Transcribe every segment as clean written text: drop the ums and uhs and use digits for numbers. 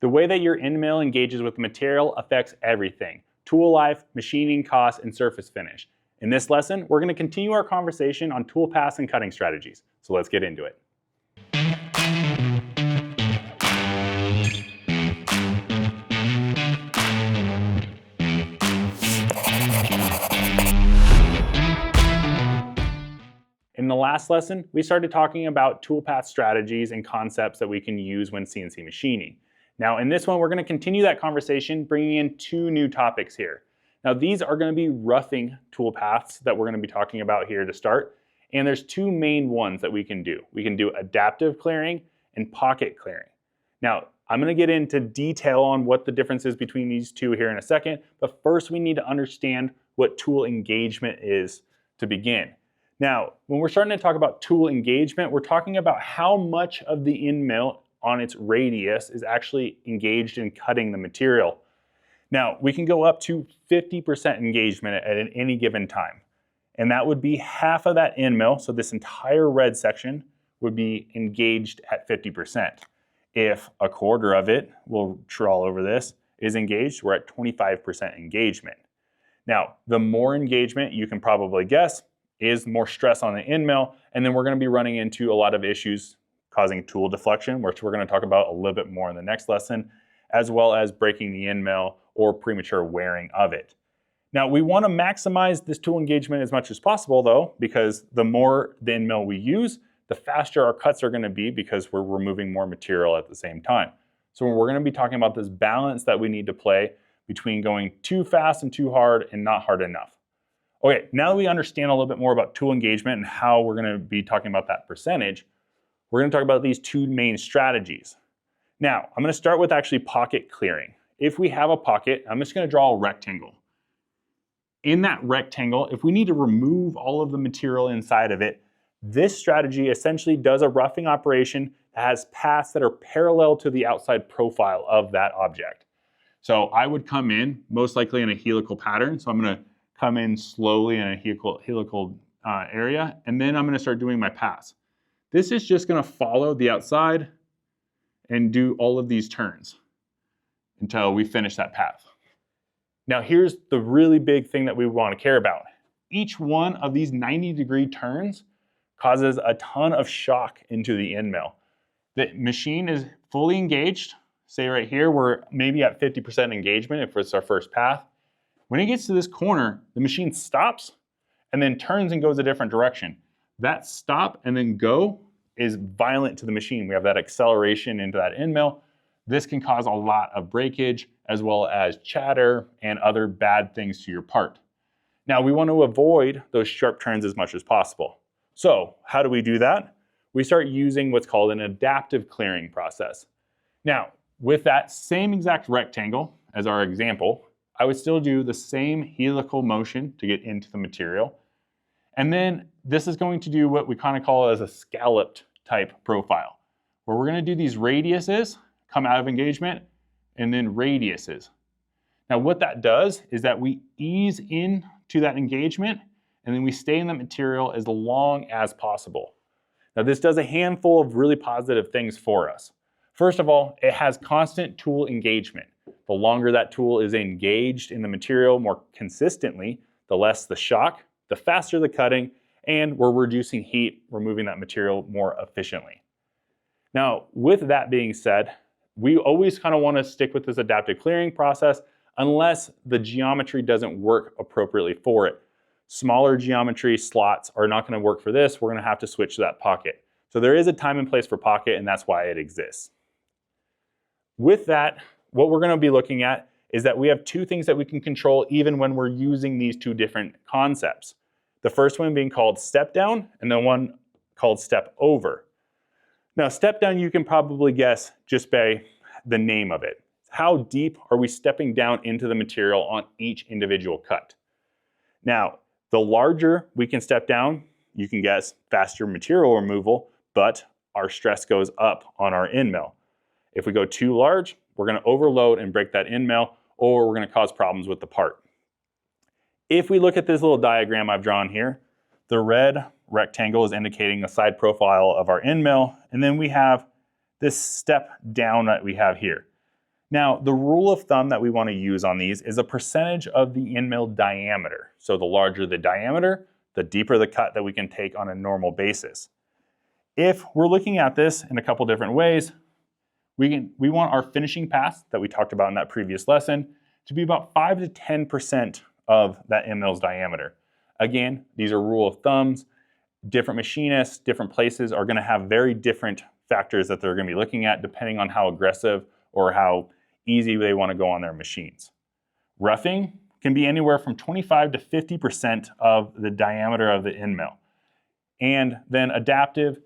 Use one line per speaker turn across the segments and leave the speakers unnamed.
The way that your end mill engages with the material affects everything: tool life, machining costs, and surface finish. In this lesson, we're going to continue our conversation on toolpaths and cutting strategies. So let's get into it. In the last lesson, we started talking about toolpath strategies and concepts that we can use when CNC machining. Now, in this one, we're going to continue that conversation, bringing in two new topics here. Now, these are going to be roughing toolpaths that we're going to be talking about here to start. And there's two main ones that we can do. We can do adaptive clearing and pocket clearing. Now, I'm going to get into detail on what the difference is between these two here in a second, but first we need to understand what tool engagement is to begin. Now, when we're starting to talk about tool engagement, we're talking about how much of the end mill on its radius is actually engaged in cutting the material. Now, we can go up to 50% engagement at any given time. And that would be half of that end mill, so this entire red section would be engaged at 50%. If a quarter of it, we'll trawl over this, is engaged, we're at 25% engagement. Now, the more engagement, you can probably guess, is more stress on the end mill, and then we're going to be running into a lot of issues causing tool deflection, which we're going to talk about a little bit more in the next lesson, as well as breaking the end mill or premature wearing of it. Now, we want to maximize this tool engagement as much as possible, though, because the more the end mill we use, the faster our cuts are going to be because we're removing more material at the same time. So we're going to be talking about this balance that we need to play between going too fast and too hard and not hard enough. Okay, now that we understand a little bit more about tool engagement and how we're going to be talking about that percentage, we're going to talk about these two main strategies. Now, I'm going to start with actually pocket clearing. If we have a pocket, I'm just going to draw a rectangle. In that rectangle, if we need to remove all of the material inside of it, this strategy essentially does a roughing operation that has paths that are parallel to the outside profile of that object. So I would come in, most likely in a helical pattern. So I'm going to come in slowly in a helical area, and then I'm going to start doing my pass. This is just going to follow the outside and do all of these turns until we finish that path. Now here's the really big thing that we want to care about. Each one of these 90-degree turns causes a ton of shock into the end mill. The machine is fully engaged. Say right here, we're maybe at 50% engagement if it's our first path. When it gets to this corner, the machine stops and then turns and goes a different direction. That stop and then go is violent to the machine. We have that acceleration into that end mill. This can cause a lot of breakage as well as chatter and other bad things to your part. Now we want to avoid those sharp turns as much as possible. So how do we do that? We start using what's called an adaptive clearing process. Now, with that same exact rectangle as our example, I would still do the same helical motion to get into the material. And then this is going to do what we kind of call as a scalloped type profile, where we're going to do these radiuses, come out of engagement, and then radiuses. Now what that does is that we ease into that engagement, and then we stay in that material as long as possible. Now this does a handful of really positive things for us. First of all, it has constant tool engagement. The longer that tool is engaged in the material more consistently, the less the shock, the faster the cutting, and we're reducing heat, removing that material more efficiently. Now, with that being said, we always kind of want to stick with this adaptive clearing process unless the geometry doesn't work appropriately for it. Smaller geometry slots are not going to work for this. We're going to have to switch to that pocket. So there is a time and place for pocket, and that's why it exists. With that, what we're going to be looking at is that we have two things that we can control even when we're using these two different concepts. The first one being called step down and the one called step over. Now step down you can probably guess just by the name of it. How deep are we stepping down into the material on each individual cut? Now the larger we can step down, you can guess faster material removal, but our stress goes up on our end mill. If we go too large, we're going to overload and break that end mill, or we're going to cause problems with the part. If we look at this little diagram I've drawn here, the red rectangle is indicating the side profile of our end mill, and then we have this step down that we have here. Now, the rule of thumb that we want to use on these is a percentage of the end mill diameter. So the larger the diameter, the deeper the cut that we can take on a normal basis. If we're looking at this in a couple different ways, we want our finishing pass that we talked about in that previous lesson to be about 5 to 10% of that end mill's diameter. Again, these are rule of thumbs. Different machinists, different places are going to have very different factors that they're going to be looking at depending on how aggressive or how easy they want to go on their machines. Roughing can be anywhere from 25 to 50% of the diameter of the end mill. And then adaptive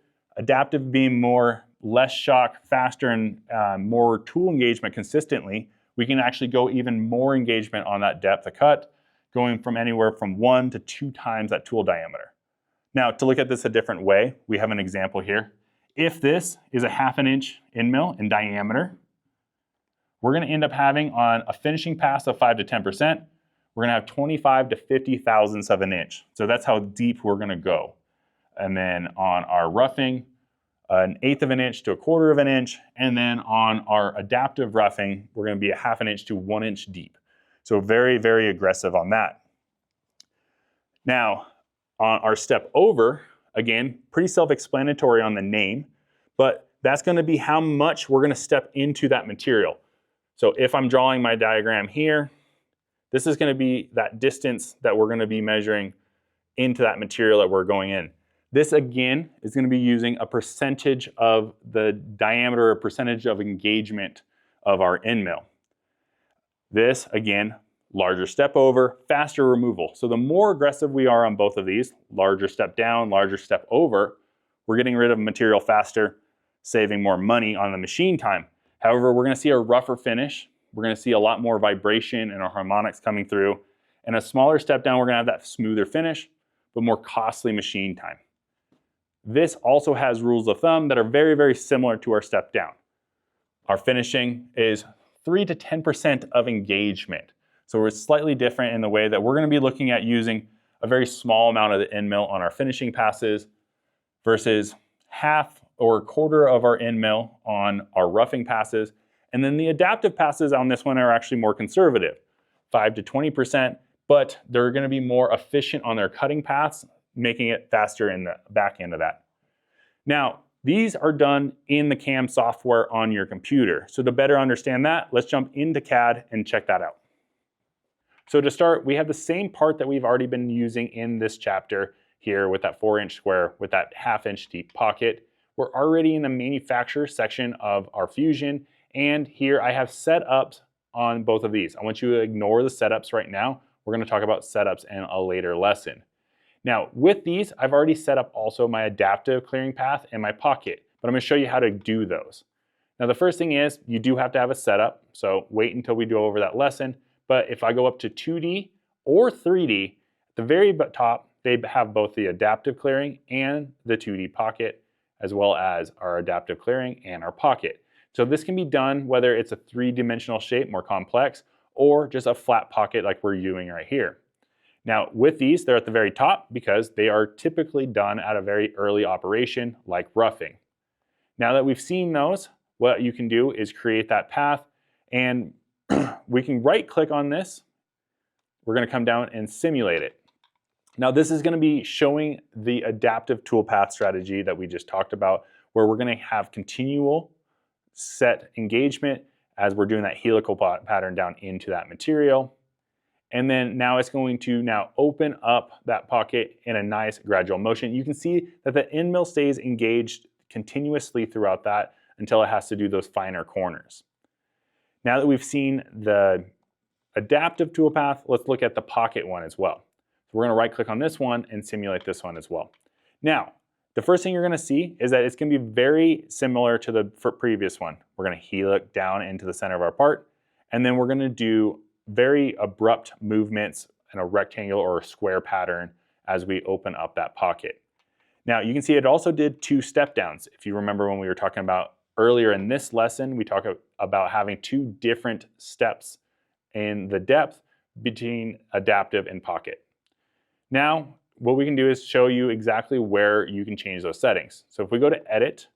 being more less shock, faster, and more tool engagement consistently, we can actually go even more engagement on that depth of cut, going from anywhere from 1 to 2 times that tool diameter. Now, to look at this a different way, we have an example here. If this is a 1/2 inch end mill in diameter, we're going to end up having on a finishing pass of 5 to 10%, we're going to have 25 to 50 thousandths of an inch. So that's how deep we're going to go. And then on our roughing, 1/8 of an inch to 1/4 of an inch. And then on our adaptive roughing, we're going to be a 1/2 inch to 1 inch deep. So very, very aggressive on that. Now, on our step over, again, pretty self-explanatory on the name, but that's going to be how much we're going to step into that material. So if I'm drawing my diagram here, this is going to be that distance that we're going to be measuring into that material that we're going in. This again is going to be using a percentage of the diameter, a percentage of engagement of our end mill. This again, larger step over, faster removal. So the more aggressive we are on both of these, larger step down, larger step over, we're getting rid of material faster, saving more money on the machine time. However, we're going to see a rougher finish. We're going to see a lot more vibration and our harmonics coming through. And a smaller step down, we're going to have that smoother finish, but more costly machine time. This also has rules of thumb that are very, very similar to our step down. Our finishing is 3 to 10% of engagement. So we're slightly different in the way that we're going to be looking at using a very small amount of the end mill on our finishing passes versus 1/2 or 1/4 of our end mill on our roughing passes. And then the adaptive passes on this one are actually more conservative, 5 to 20%, but they're going to be more efficient on their cutting paths, making it faster in the back end of that. Now, these are done in the CAM software on your computer. So to better understand that, let's jump into CAD and check that out. So to start, we have the same part that we've already been using in this chapter here with that 4-inch square with that 1/2 inch deep pocket. We're already in the manufacturer section of our Fusion, and here I have setups on both of these. I want you to ignore the setups right now. We're going to talk about setups in a later lesson. Now, with these, I've already set up also my adaptive clearing path and my pocket, but I'm going to show you how to do those. Now, the first thing is you do have to have a setup, so wait until we go over that lesson. But if I go up to 2D or 3D, at the very top, they have both the adaptive clearing and the 2D pocket, as well as our adaptive clearing and our pocket. So this can be done whether it's a 3-dimensional shape, more complex, or just a flat pocket like we're doing right here. Now, with these, they're at the very top because they are typically done at a very early operation like roughing. Now that we've seen those, what you can do is create that path, and we can right-click on this. We're going to come down and simulate it. Now, this is going to be showing the adaptive toolpath strategy that we just talked about, where we're going to have continual set engagement as we're doing that helical pattern down into that material. And then now it's going to now open up that pocket in a nice gradual motion. You can see that the end mill stays engaged continuously throughout that until it has to do those finer corners. Now that we've seen the adaptive toolpath, let's look at the pocket one as well. So we're going to right click on this one and simulate this one as well. Now, the first thing you're going to see is that it's going to be very similar to the previous one. We're going to helic down into the center of our part, and then we're going to do very abrupt movements in a rectangle or a square pattern as we open up that pocket. Now you can see it also did 2 step downs. If you remember when we were talking about earlier in this lesson, we talked about having 2 different steps in the depth between adaptive and pocket. Now what we can do is show you exactly where you can change those settings. So if we go to edit,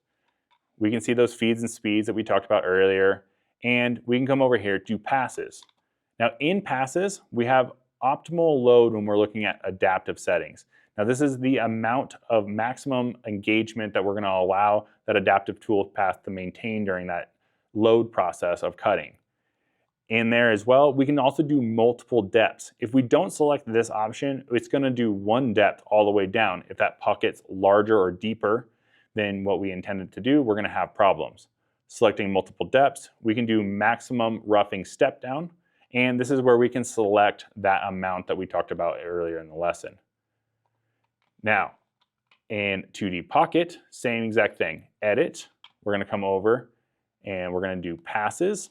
we can see those feeds and speeds that we talked about earlier. and we can come over here to passes. Now in passes, we have optimal load when we're looking at adaptive settings. Now this is the amount of maximum engagement that we're going to allow that adaptive toolpath to maintain during that load process of cutting. In there as well, we can also do multiple depths. If we don't select this option, it's going to do one depth all the way down. If that pocket's larger or deeper than what we intended to do, we're going to have problems. Selecting multiple depths, we can do maximum roughing step down, and this is where we can select that amount that we talked about earlier in the lesson. Now, in 2D Pocket, same exact thing. Edit, we're going to come over and we're going to do passes.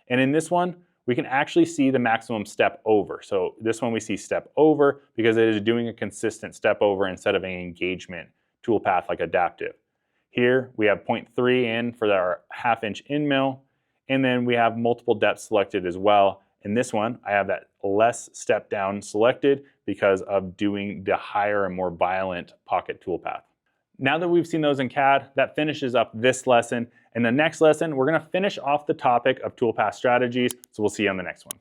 And in this one, we can actually see the maximum step over. So this one we see step over because it is doing a consistent step over instead of an engagement toolpath like adaptive. Here we have 0.3 in for our 1/2 inch end mill, and then we have multiple depths selected as well. In this one, I have that less step down selected because of doing the higher and more violent pocket toolpath. Now that we've seen those in CAD, that finishes up this lesson. In the next lesson, we're going to finish off the topic of toolpath strategies, so we'll see you on the next one.